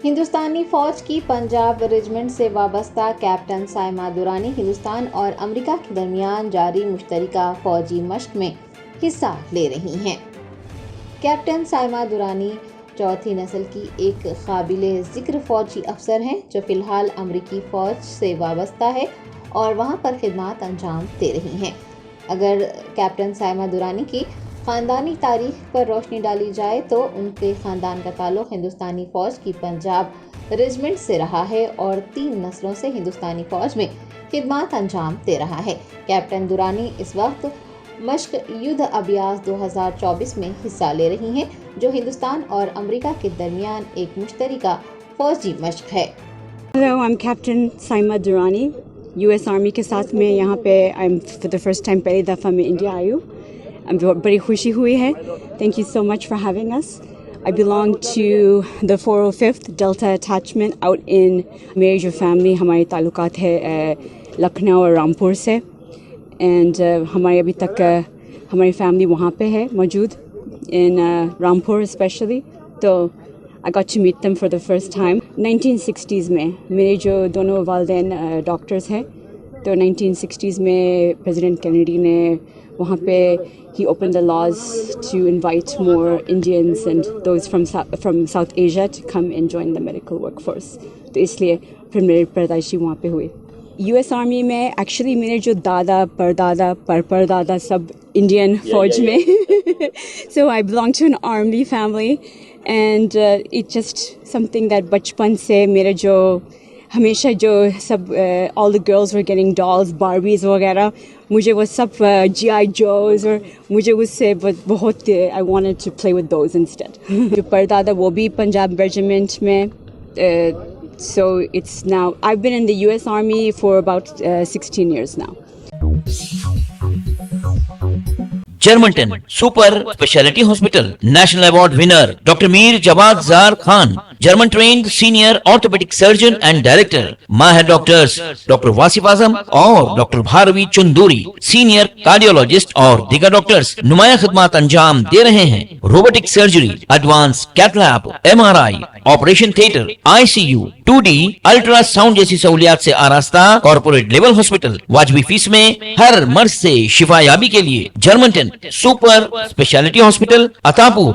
ہندوستانی فوج کی پنجاب ریجمنٹ سے وابستہ کیپٹن سائمہ درانی ہندوستان اور امریکہ کے درمیان جاری مشترکہ فوجی مشق میں حصہ لے رہی ہیں۔ کیپٹن سائمہ درانی چوتھی نسل کی ایک قابل ذکر فوجی افسر ہیں جو فی الحال امریکی فوج سے وابستہ ہے اور وہاں پر خدمات انجام دے رہی ہیں۔ اگر کیپٹن سائمہ درانی کی خاندانی تاریخ پر روشنی ڈالی جائے تو ان کے خاندان کا تعلق ہندوستانی فوج کی پنجاب ریجمنٹ سے رہا ہے اور 3 نسلوں سے ہندوستانی فوج میں خدمات انجام دے رہا ہے۔ کیپٹن درانی اس وقت مشق یدھ ابیاس 2024 میں حصہ لے رہی ہیں جو ہندوستان اور امریکہ کے درمیان ایک مشترکہ فوجی مشق ہے۔ Hello, I'm Captain Saima Durrani, US Army کے ساتھ میں یہاں پہ for the first time پہلی دفعہ میں انڈیا آئی ہوں۔ بڑی خوشی ہوئی ہے۔ Thank you so much for having us. I belong to the 405th Delta Attachment out in میری جو فیملی ہمارے تعلقات ہے لکھنؤ اور رامپور سے اینڈ ہمارے ابھی تک ہماری فیملی وہاں پہ ہے موجود in رامپور اسپیشلی، تو I got to meet them for the first time 1960s میں۔ میرے جو دونوں والدین ڈاکٹرز ہیں، تو 1960s میں پریزیڈنٹ کینیڈی نے وہاں پہ he opened the laws to invite more Indians and those from South Asia to come and join the medical workforce. تو اس لیے پھر میری پیدائشی وہاں پہ ہوئی۔ US آرمی میں ایکچولی میرے جو دادا پردادا پردادا سب انڈین فوج میں so I belong to an army family and it's just something that بچپن سے میرے جو ہمیشہ جو سب all the girls were getting dolls Barbies وغیرہ، مجھے وہ سب GI Joes اور مجھے اس سے بہت I wanted to play with those instead. جو پردادا وہ بھی پنجاب ریجیمنٹ میں، so it's now I've been in the US Army for about 16 years now. Germanten super speciality hospital national award winner doctor Mir Jawad Zar Khan, German trained senior orthopedic surgeon and director, ماہر doctors doctor Wasif Azam اور doctor Bharvi Chanduri, senior cardiologist اور دیگر doctors نمایاں خدمات انجام دے رہے ہیں۔ Robotic surgery, advance cath lab, MRI، operation theatre, ICU، 2D ultrasound جیسی سہولیات سے آراستہ کارپوریٹ لیول ہاسپٹل، واجبی فیس میں ہر مرض سے شفا یابی کے لیے جرمنٹن سپر اسپیشلٹی ہاسپٹل عطا پور۔